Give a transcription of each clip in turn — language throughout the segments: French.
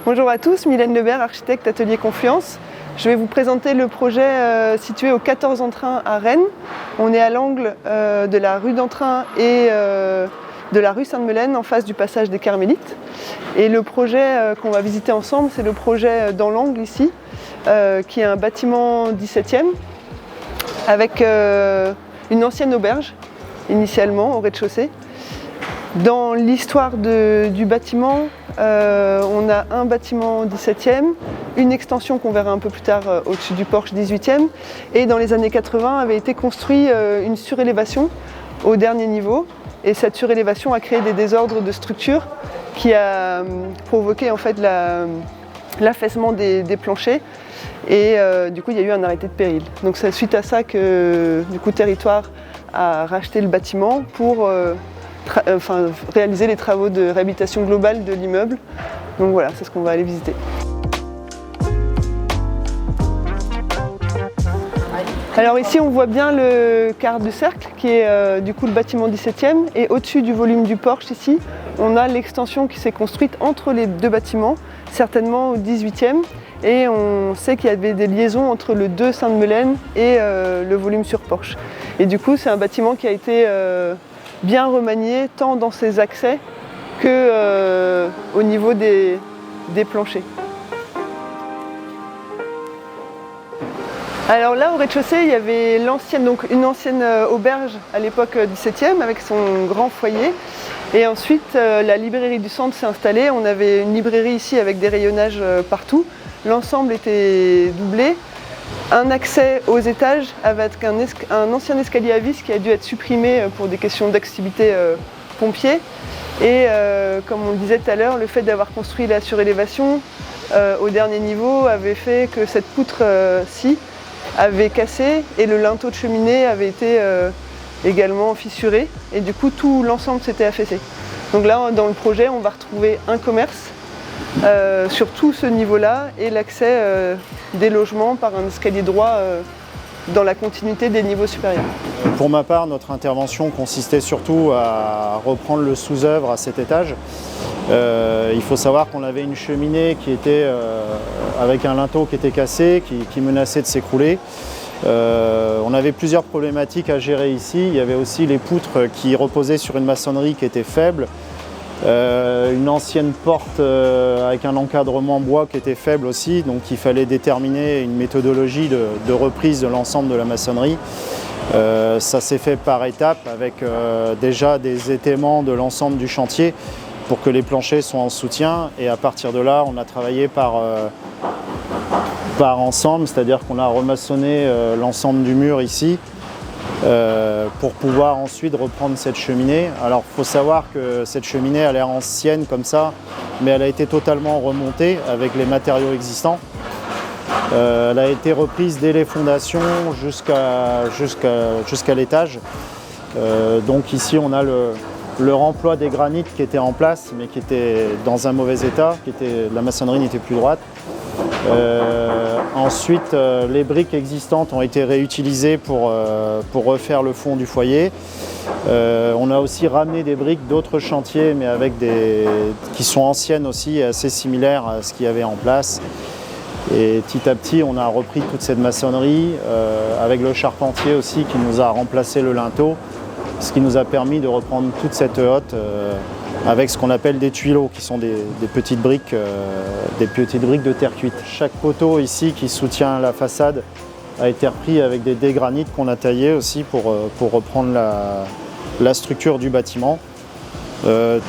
Bonjour à tous, Mylène Lebert, architecte Atelier Confluence. Je vais vous présenter le projet situé au 14 Entrain à Rennes. On est à l'angle de la rue d'Entrain et de la rue Sainte-Melaine, en face du passage des Carmélites. Et le projet qu'on va visiter ensemble, c'est le projet dans l'angle ici, qui est un bâtiment 17e avec une ancienne auberge, initialement au rez-de-chaussée. Dans l'histoire du bâtiment, on a un bâtiment 17e, une extension qu'on verra un peu plus tard au-dessus du porche 18e, et dans les années 80 avait été construit une surélévation au dernier niveau, et cette surélévation a créé des désordres de structure qui a provoqué en fait l'affaissement des planchers, et du coup il y a eu un arrêté de péril. Donc c'est suite à ça que du coup Territoire a racheté le bâtiment pour réaliser les travaux de réhabilitation globale de l'immeuble. Donc voilà, c'est ce qu'on va aller visiter. Alors ici on voit bien le quart de cercle qui est du coup le bâtiment 17e, et au-dessus du volume du porche ici, on a l'extension qui s'est construite entre les deux bâtiments, certainement au 18e, et on sait qu'il y avait des liaisons entre le 2 Sainte-Melaine et le volume sur porche. Et du coup c'est un bâtiment qui a été bien remanié tant dans ses accès que au niveau des planchers. Alors là au rez-de-chaussée il y avait une ancienne auberge à l'époque 17e avec son grand foyer, et ensuite la librairie du centre s'est installée. On avait une librairie ici avec des rayonnages partout, l'ensemble était doublé. Un accès aux étages avec un ancien escalier à vis qui a dû être supprimé pour des questions d'activité pompier. Et comme on le disait tout à l'heure, le fait d'avoir construit la surélévation au dernier niveau avait fait que cette poutre-ci avait cassé, et le linteau de cheminée avait été également fissuré, et du coup tout l'ensemble s'était affaissé. Donc là dans le projet on va retrouver un commerce sur tout ce niveau-là, et l'accès des logements par un escalier droit dans la continuité des niveaux supérieurs. Pour ma part, notre intervention consistait surtout à reprendre le sous-œuvre à cet étage. Il faut savoir qu'on avait une cheminée qui était avec un linteau qui était cassé, qui menaçait de s'écrouler. On avait plusieurs problématiques à gérer ici. Il y avait aussi les poutres qui reposaient sur une maçonnerie qui était faible. Une ancienne porte avec un encadrement bois qui était faible aussi, donc il fallait déterminer une méthodologie de reprise de l'ensemble de la maçonnerie. Ça s'est fait par étapes avec déjà des étaiements de l'ensemble du chantier pour que les planchers soient en soutien, et à partir de là on a travaillé par ensemble, c'est-à-dire qu'on a remaçonné l'ensemble du mur ici, pour pouvoir ensuite reprendre cette cheminée. Alors il faut savoir que cette cheminée elle a l'air ancienne comme ça, mais elle a été totalement remontée avec les matériaux existants. Elle a été reprise dès les fondations jusqu'à l'étage. Donc ici on a le remploi des granites qui était en place mais qui était dans un mauvais état, la maçonnerie n'était plus droite. Ensuite, les briques existantes ont été réutilisées pour refaire le fond du foyer. On a aussi ramené des briques d'autres chantiers, mais qui sont anciennes aussi et assez similaires à ce qu'il y avait en place. Et petit à petit, on a repris toute cette maçonnerie avec le charpentier aussi qui nous a remplacé le linteau, ce qui nous a permis de reprendre toute cette hotte avec ce qu'on appelle des tuileaux, qui sont des petites briques de terre cuite. Chaque poteau ici qui soutient la façade a été repris avec des dés granites qu'on a taillés aussi pour reprendre la structure du bâtiment.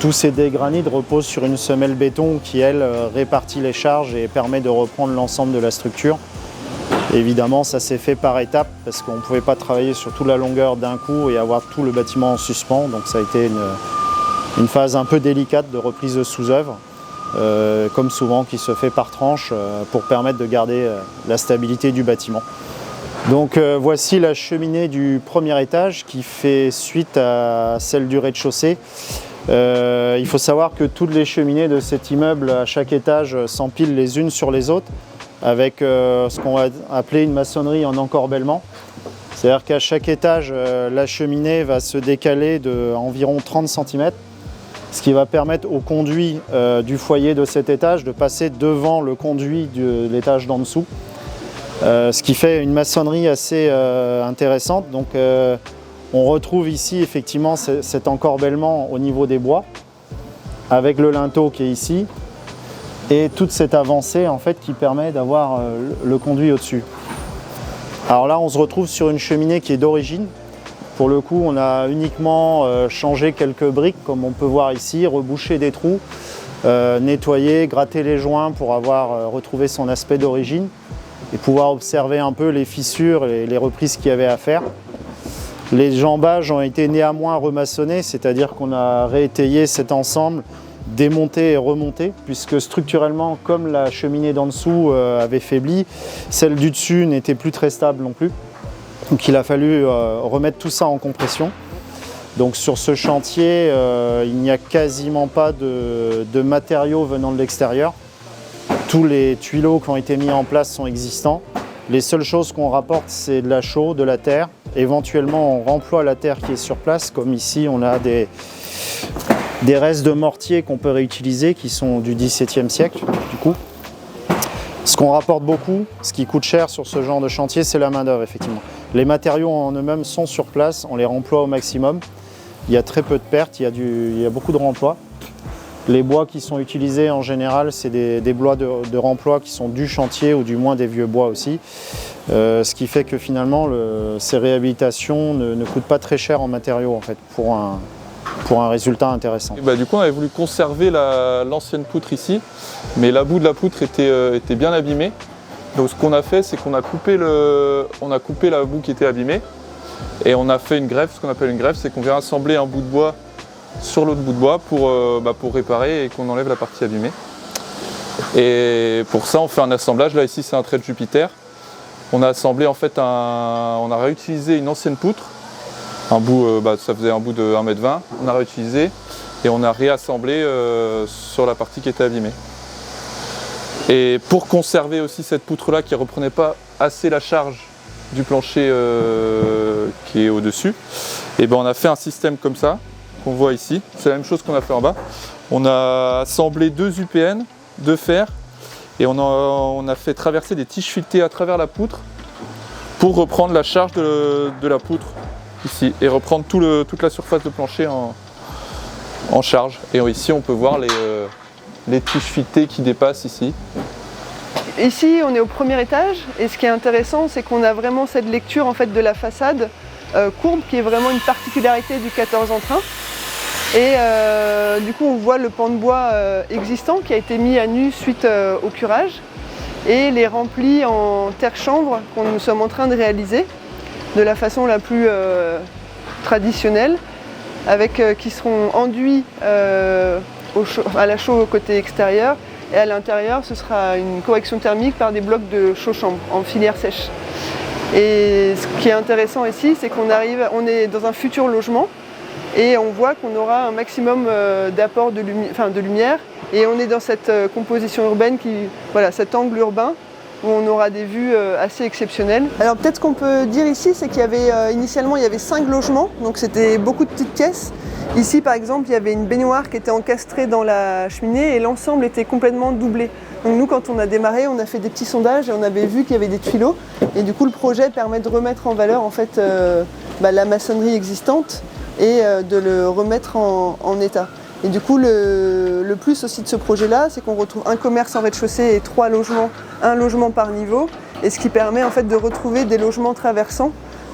Tous ces dés granites reposent sur une semelle béton qui, elle, répartit les charges et permet de reprendre l'ensemble de la structure. Évidemment, ça s'est fait par étapes parce qu'on ne pouvait pas travailler sur toute la longueur d'un coup et avoir tout le bâtiment en suspens. Donc ça a été une phase un peu délicate de reprise de sous-œuvre, comme souvent qui se fait par tranche pour permettre de garder la stabilité du bâtiment. Donc voici la cheminée du premier étage qui fait suite à celle du rez-de-chaussée. Il faut savoir que toutes les cheminées de cet immeuble à chaque étage s'empilent les unes sur les autres avec ce qu'on va appeler une maçonnerie en encorbellement. C'est-à-dire qu'à chaque étage, la cheminée va se décaler d'environ 30 cm. ce qui va permettre au conduit du foyer de cet étage de passer devant le conduit de l'étage d'en dessous. Ce qui fait une maçonnerie assez intéressante. Donc on retrouve ici effectivement cet encorbellement au niveau des bois, avec le linteau qui est ici, et toute cette avancée en fait qui permet d'avoir le conduit au-dessus. Alors là on se retrouve sur une cheminée qui est d'origine. Pour le coup on a uniquement changé quelques briques comme on peut voir ici, rebouché des trous, nettoyer, gratter les joints pour avoir retrouvé son aspect d'origine et pouvoir observer un peu les fissures et les reprises qu'il y avait à faire. Les jambages ont été néanmoins remaçonnés, c'est-à-dire qu'on a réétayé cet ensemble, démonté et remonté, puisque structurellement, comme la cheminée d'en dessous avait faibli, celle du dessus n'était plus très stable non plus. Donc il a fallu remettre tout ça en compression. Donc sur ce chantier, il n'y a quasiment pas de matériaux venant de l'extérieur. Tous les tuyaux qui ont été mis en place sont existants. Les seules choses qu'on rapporte, c'est de la chaux, de la terre. Éventuellement, on remploie la terre qui est sur place, comme ici, on a des restes de mortier qu'on peut réutiliser, qui sont du XVIIe siècle, du coup. Ce qu'on rapporte beaucoup, ce qui coûte cher sur ce genre de chantier, c'est la main-d'œuvre, effectivement. Les matériaux en eux-mêmes sont sur place, on les remploie au maximum. Il y a très peu de pertes, il y a beaucoup de remploi. Les bois qui sont utilisés en général, c'est des bois de remploi qui sont du chantier ou du moins des vieux bois aussi. Ce qui fait que finalement, ces réhabilitations ne coûtent pas très cher en matériaux en fait, pour un résultat intéressant. Et du coup, on avait voulu conserver l'ancienne poutre ici, mais la boue de la poutre était bien abîmée. Donc ce qu'on a fait, c'est qu'on a coupé la boue qui était abîmée et on a fait une greffe. Ce qu'on appelle une greffe, c'est qu'on vient assembler un bout de bois sur l'autre bout de bois pour réparer et qu'on enlève la partie abîmée. Et pour ça, on fait un assemblage. Là, ici, c'est un trait de Jupiter. On a assemblé, en fait, on a réutilisé une ancienne poutre. Un bout, ça faisait un bout de 1,20 m. On a réutilisé et on a réassemblé sur la partie qui était abîmée. Et pour conserver aussi cette poutre-là qui ne reprenait pas assez la charge du plancher qui est au-dessus, et on a fait un système comme ça, qu'on voit ici. C'est la même chose qu'on a fait en bas. On a assemblé 2 UPN, 2 fers, et on a fait traverser des tiges filetées à travers la poutre pour reprendre la charge de la poutre ici, et reprendre toute la surface de plancher en charge. Et ici, on peut voir les tiges filetées qui dépassent ici. Ici, on est au premier étage, et ce qui est intéressant, c'est qu'on a vraiment cette lecture en fait, de la façade courbe, qui est vraiment une particularité du 14 entrain. Et du coup, on voit le pan de bois existant qui a été mis à nu suite au curage, et les remplis en terre chanvre qu'on nous sommes en train de réaliser de la façon la plus traditionnelle, qui seront enduits à la chaux au côté extérieur, et à l'intérieur ce sera une correction thermique par des blocs de chaux chambre en filière sèche. Et ce qui est intéressant ici, c'est on est dans un futur logement et on voit qu'on aura un maximum d'apport de lumière, et on est dans cette composition urbaine cet angle urbain où on aura des vues assez exceptionnelles. Alors peut-être ce qu'on peut dire ici, c'est qu'il y avait initialement 5 logements, donc c'était beaucoup de petites pièces. Ici par exemple, il y avait une baignoire qui était encastrée dans la cheminée et l'ensemble était complètement doublé. Donc nous, quand on a démarré, on a fait des petits sondages et on avait vu qu'il y avait des tuyaux, et du coup le projet permet de remettre en valeur en fait la maçonnerie existante et de le remettre en état. Et du coup, le plus aussi de ce projet-là, c'est qu'on retrouve un commerce en rez-de-chaussée et 3 logements, un logement par niveau, et ce qui permet en fait de retrouver des logements traversants.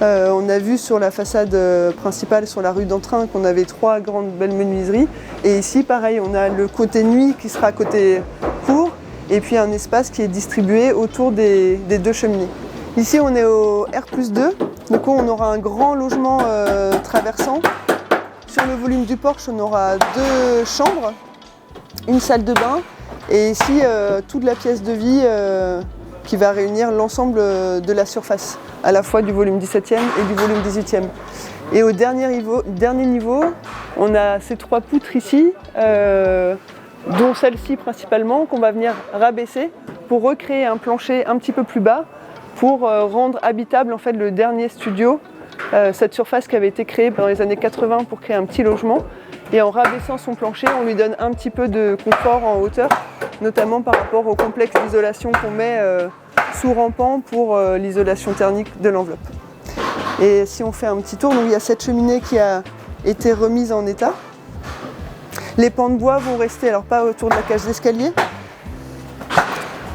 On a vu sur la façade principale, sur la rue d'Entrain, qu'on avait 3 grandes belles menuiseries. Et ici, pareil, on a le côté nuit qui sera côté cour, et puis un espace qui est distribué autour des 2 cheminées. Ici, on est au R+2, du coup, on aura un grand logement traversant. Sur le volume du porche, on aura 2 chambres, une salle de bain, et ici, toute la pièce de vie qui va réunir l'ensemble de la surface, à la fois du volume 17e et du volume 18e. Et au dernier niveau, on a ces 3 poutres ici, dont celle-ci principalement, qu'on va venir rabaisser pour recréer un plancher un petit peu plus bas, pour rendre habitable en fait, le dernier studio cette surface qui avait été créée dans les années 80 pour créer un petit logement. Et en rabaissant son plancher, on lui donne un petit peu de confort en hauteur, notamment par rapport au complexe d'isolation qu'on met sous rampant pour l'isolation thermique de l'enveloppe. Et si on fait un petit tour, donc il y a cette cheminée qui a été remise en état. Les pans de bois vont rester, alors pas autour de la cage d'escalier,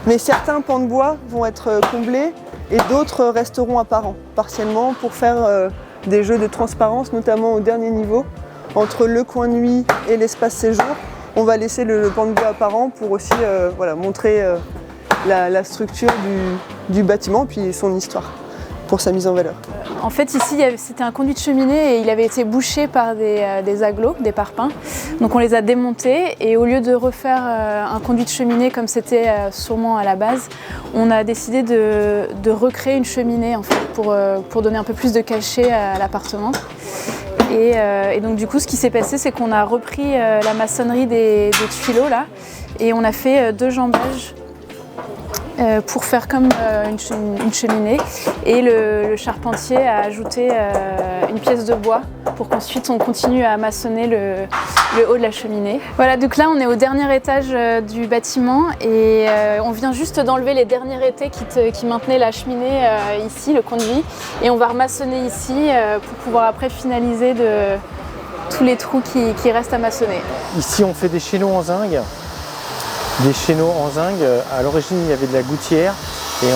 mais certains pans de bois vont être comblés et d'autres resteront apparents, partiellement, pour faire des jeux de transparence, notamment au dernier niveau. Entre le coin nuit et l'espace séjour, on va laisser le pan de bois apparent pour aussi montrer la structure du bâtiment puis son histoire pour sa mise en valeur. En fait ici c'était un conduit de cheminée et il avait été bouché par des agglos, des parpaings. Donc on les a démontés et au lieu de refaire un conduit de cheminée comme c'était sûrement à la base, on a décidé de recréer une cheminée en fait, pour donner un peu plus de cachet à l'appartement. Et donc du coup ce qui s'est passé c'est qu'on a repris la maçonnerie des tuyaux là et on a fait 2 jambages pour faire comme une cheminée et le charpentier a ajouté une pièce de bois pour qu'ensuite on continue à maçonner le haut de la cheminée. Voilà, donc là on est au dernier étage du bâtiment et on vient juste d'enlever les derniers étais qui maintenaient la cheminée ici, le conduit, et on va remaçonner ici pour pouvoir après finaliser tous les trous qui restent à maçonner. Ici on fait des chéneaux en zinc. Des chéneaux en zinc. À l'origine, il y avait de la gouttière et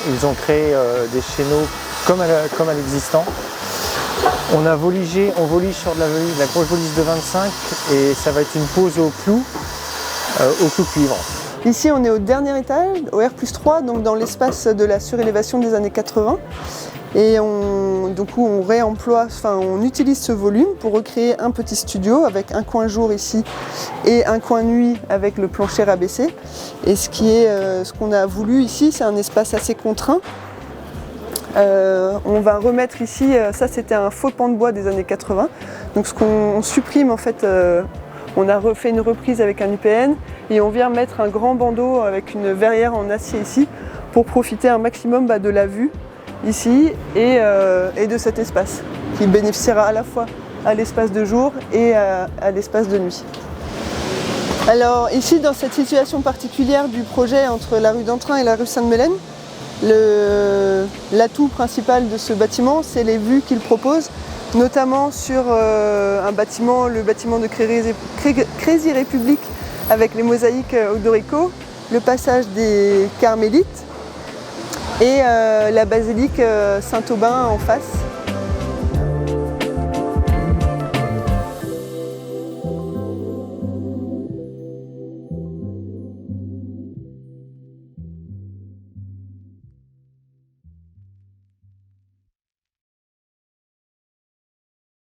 ils ont créé des chéneaux comme à l'existant. On volige sur de la grosse volise de 25 et ça va être une pose au clou cuivre. Ici, on est au dernier étage, au R+3, donc dans l'espace de la surélévation des années 80. Et on utilise ce volume pour recréer un petit studio avec un coin jour ici et un coin nuit avec le plancher rabaissé. Et ce qu'on a voulu ici, c'est un espace assez contraint. On va remettre ici, ça c'était un faux pan de bois des années 80. Donc ce qu'on supprime en fait, on a refait une reprise avec un UPN et on vient mettre un grand bandeau avec une verrière en acier ici pour profiter un maximum de la vue ici et de cet espace qui bénéficiera à la fois à l'espace de jour et à l'espace de nuit. Alors ici dans cette situation particulière du projet entre la rue d'Entrain et la rue Sainte-Mélène, l'atout principal de ce bâtiment c'est les vues qu'il propose, notamment sur le bâtiment de Crazy République avec les mosaïques Odorico, le passage des Carmélites et la basilique Saint-Aubin en face.